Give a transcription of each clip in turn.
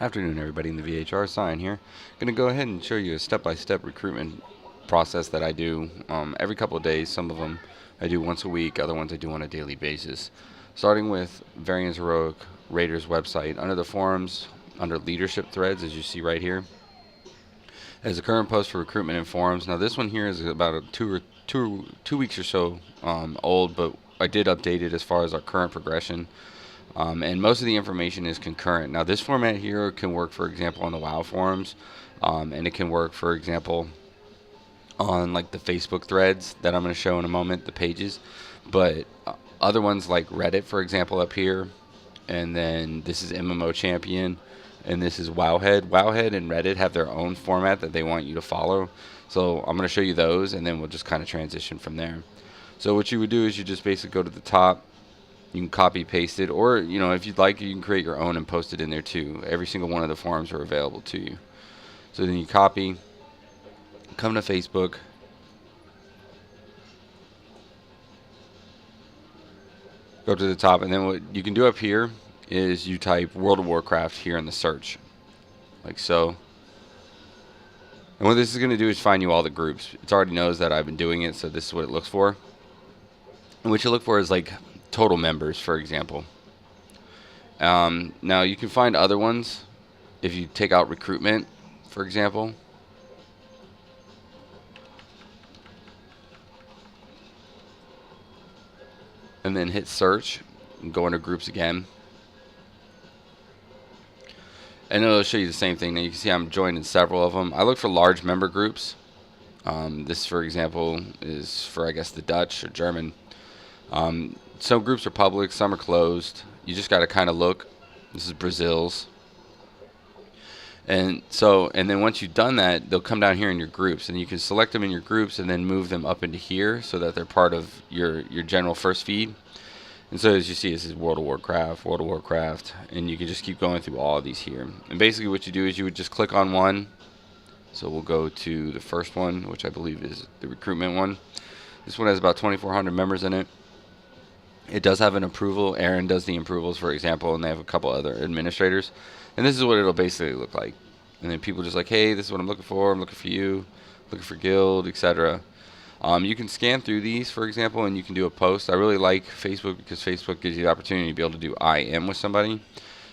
Afternoon, everybody in the VHR sign here. Going to go ahead and show you a step-by-step recruitment process that I do every couple of days. Some of them I do once a week, other ones I do on a daily basis. Starting with Variance Heroic Raiders website. Under the forums, under leadership threads, as you see right here, as a current post for recruitment and forums. Now this one here is about two weeks or so old, but I did update it as far as our current progression. And most of the information is concurrent. Now this format here can work, for example, on the WoW forums, and it can work, for example, on like the Facebook threads that I'm going to show in a moment, the pages. But other ones like Reddit, for example, up here, and then this is MMO Champion, and this is Wowhead. Wowhead and Reddit have their own format that they want you to follow. So I'm going to show you those, and then we'll just kind of transition from there. So what you would do is you just basically go to the top. You can copy paste it, or if you'd like, you can create your own and post it in there too. Every single one of the forums are available to you. So then you copy, come to Facebook, go to the top, and then what you can do up here is you type World of Warcraft here in the search, like so. And what this is going to do is find you all the groups. It already knows that I've been doing it, so this is what it looks for. And what you look for is like total members, for example. Now you can find other ones if you take out recruitment, for example. And then hit search and go into groups again. And it'll show you the same thing. Now you can see I'm joined in several of them. I look for large member groups. This, for example, is for, I guess, the Dutch or German. Some groups are public, some are closed. You just got to kind of look. This is Brazil's. And then once you've done that, they'll come down here in your groups, and you can select them in your groups and then move them up into here so that they're part of your general first feed. And so as you see, this is World of Warcraft, and you can just keep going through all of these here. And basically what you do is you would just click on one. So we'll go to the first one, which I believe is the recruitment one. This one has about 2,400 members in it. It does have an approval. Aaron does the approvals, for example, and they have a couple other administrators. And this is what it'll basically look like. And then people just like, hey, this is what I'm looking for. I'm looking for you, looking for guild, etc. You can scan through these, for example, and you can do a post. I really like Facebook because Facebook gives you the opportunity to be able to do IM with somebody.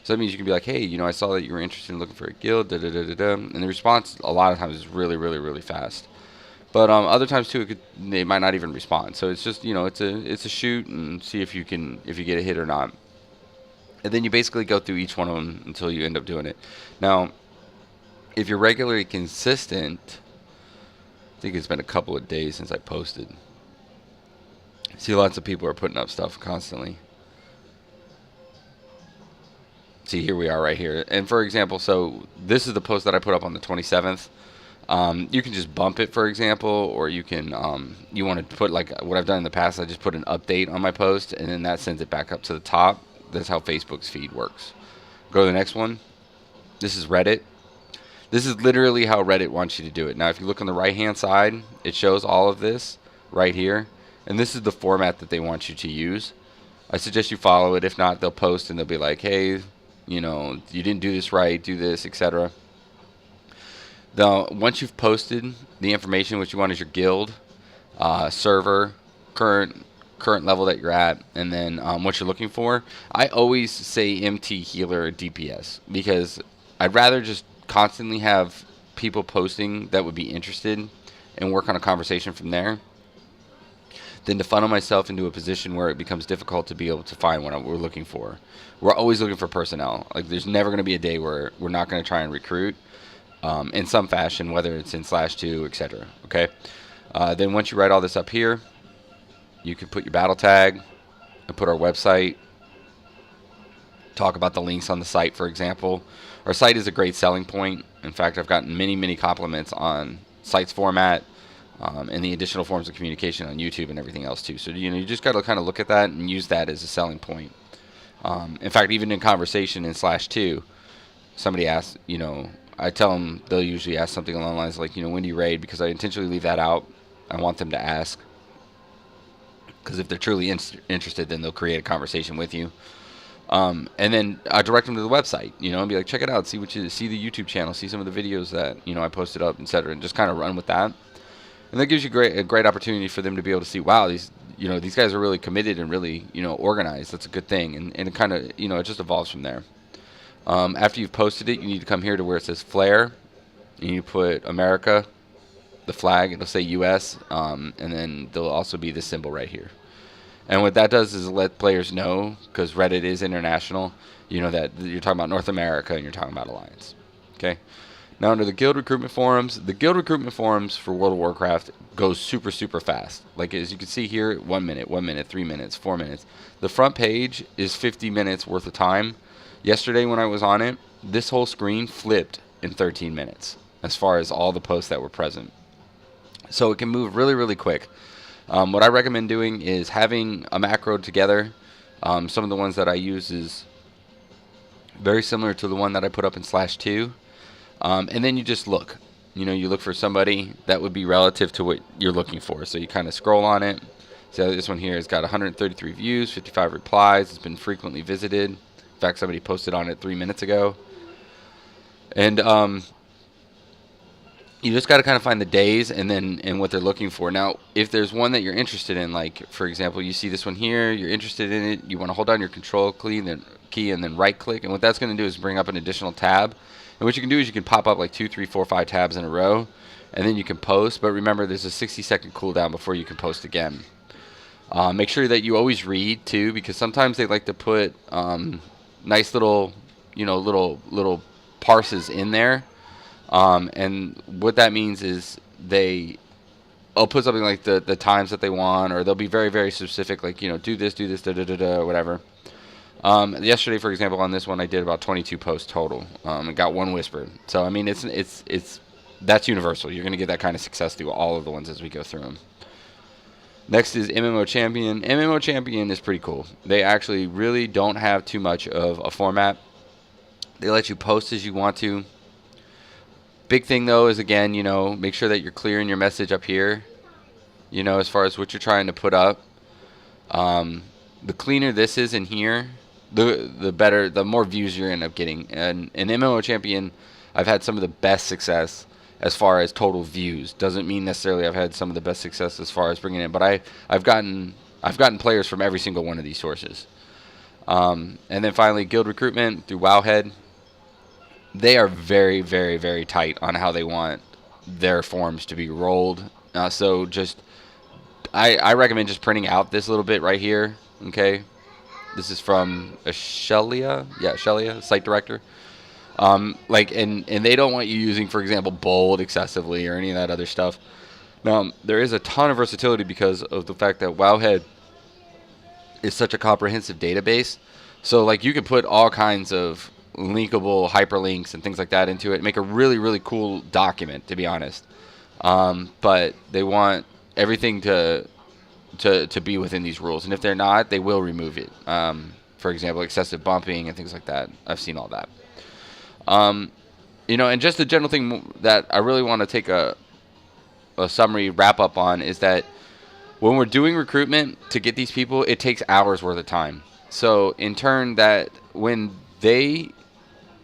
So that means you can be like, hey, I saw that you were interested in looking for a guild, da da da da da. And the response a lot of times is really, really, really fast. But other times too, they might not even respond. So it's just it's a shoot and see if you get a hit or not. And then you basically go through each one of them until you end up doing it. Now, if you're regularly consistent, I think it's been a couple of days since I posted. See, lots of people are putting up stuff constantly. See, here we are right here. And for example, so this is the post that I put up on the 27th. You can just bump it, for example, or you can, you want to put, like what I've done in the past, I just put an update on my post, and then that sends it back up to the top. That's how Facebook's feed works. Go to the next one. This is Reddit. This is literally how Reddit wants you to do it. Now, if you look on the right-hand side, it shows all of this right here, and this is the format that they want you to use. I suggest you follow it. If not, they'll post, and they'll be like, hey, you didn't do this right, do this, etc. Now, once you've posted the information, what you want is your guild, server, current level that you're at, and then what you're looking for. I always say MT, healer, or DPS because I'd rather just constantly have people posting that would be interested and work on a conversation from there than to funnel myself into a position where it becomes difficult to be able to find what we're looking for. We're always looking for personnel. Like, there's never going to be a day where we're not going to try and recruit in some fashion, whether it's in /2, etc. Okay. Then once you write all this up here, you can put your battle tag and put our website. Talk about the links on the site, for example. Our site is a great selling point. In fact, I've gotten many, many compliments on site's format and the additional forms of communication on YouTube and everything else too. So you just got to kind of look at that and use that as a selling point. In fact, even in conversation in /2, somebody asks, I tell them, they'll usually ask something along the lines like, when do you raid? Because I intentionally leave that out. I want them to ask. Because if they're truly interested, then they'll create a conversation with you. And then I direct them to the website, and be like, check it out, see the YouTube channel, see some of the videos that I posted up, etc., and just kind of run with that. And that gives you a great opportunity for them to be able to see, wow, these guys are really committed and really organized. That's a good thing, and it kind of it just evolves from there. After you've posted it, you need to come here to where it says Flare, and you put America, the flag. It'll say U.S., and then there'll also be this symbol right here. And what that does is let players know, because Reddit is international, that you're talking about North America and you're talking about Alliance. Okay. Now under the Guild Recruitment Forums, the Guild Recruitment Forums for World of Warcraft goes super, super fast. Like as you can see here, 1 minute, 1 minute, 3 minutes, 4 minutes. The front page is 50 minutes worth of time. Yesterday when I was on it, this whole screen flipped in 13 minutes as far as all the posts that were present. So it can move really, really quick. What I recommend doing is having a macro together. Some of the ones that I use is very similar to the one that I put up in /2. And then you just look. You look for somebody that would be relative to what you're looking for. So you kind of scroll on it. So this one here has got 133 views, 55 replies. It's been frequently visited. In fact, somebody posted on it 3 minutes ago. And you just got to kind of find the days and what they're looking for. Now, if there's one that you're interested in, like, for example, you see this one here, you're interested in it, you want to hold down your control key and then right-click. And what that's going to do is bring up an additional tab. And what you can do is you can pop up like 2, 3, 4, 5 tabs in a row, and then you can post. But remember, there's a 60-second cooldown before you can post again. Make sure that you always read, too, because sometimes they like to put nice little, little parses in there. And what that means is I'll put something like the times that they want, or they'll be very, very specific, like, do this, or whatever. Yesterday, for example, on this one, I did about 22 posts total, and got 1 whisper. So, I mean, that's universal. You're going to get that kind of success through all of the ones as we go through them. Next is MMO Champion. MMO Champion is pretty cool. They actually really don't have too much of a format. They let you post as you want to. Big thing, though, is, again, make sure that you're clear in your message up here, as far as what you're trying to put up. The cleaner this is in here, the better, the more views you're going to end up getting. And in MMO Champion, I've had some of the best success as far as total views. Doesn't mean necessarily I've had some of the best success as far as bringing in, but I've gotten players from every single one of these sources. And then finally, Guild Recruitment through Wowhead. They are very, very, very tight on how they want their forms to be rolled. So I recommend just printing out this little bit right here. Okay, this is from Shelia. Yeah, Shelia, site director. And they don't want you using, for example, bold excessively or any of that other stuff. Now, there is a ton of versatility because of the fact that Wowhead is such a comprehensive database. So, like, you can put all kinds of linkable hyperlinks and things like that into it, make a really, really cool document, to be honest. But they want everything to be within these rules, and if they're not, they will remove it. For example, excessive bumping and things like that. I've seen all that. And just the general thing that I really want to take a summary wrap up on is that when we're doing recruitment to get these people, it takes hours worth of time. So in turn, that when they,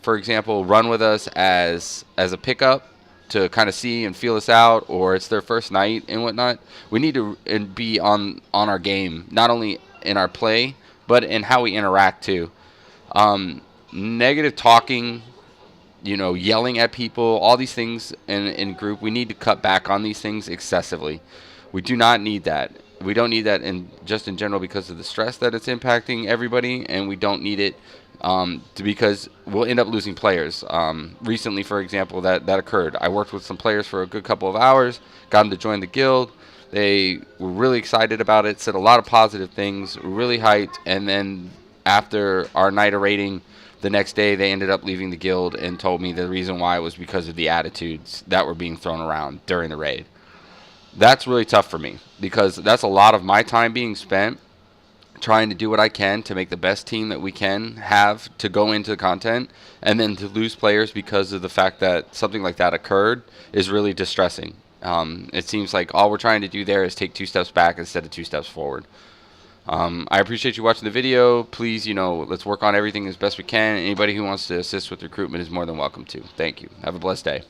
for example, run with us as a pickup to kind of see and feel us out, or it's their first night and whatnot, we need to be on our game, not only in our play, but in how we interact too. Negative talking, yelling at people, all these things in group, we need to cut back on these things excessively. We do not need that. We don't need that in general because of the stress that it's impacting everybody, and we don't need it because we'll end up losing players. Recently, for example, that occurred. I worked with some players for a good couple of hours, got them to join the guild. They were really excited about it, said a lot of positive things, really hyped, and then after our night of raiding, the next day they ended up leaving the guild and told me the reason why was because of the attitudes that were being thrown around during the raid. That's really tough for me because that's a lot of my time being spent trying to do what I can to make the best team that we can have to go into the content, and then to lose players because of the fact that something like that occurred is really distressing. It seems like all we're trying to do there is take 2 steps back instead of 2 steps forward. I appreciate you watching the video. Please, let's work on everything as best we can. Anybody who wants to assist with recruitment is more than welcome to. Thank you. Have a blessed day.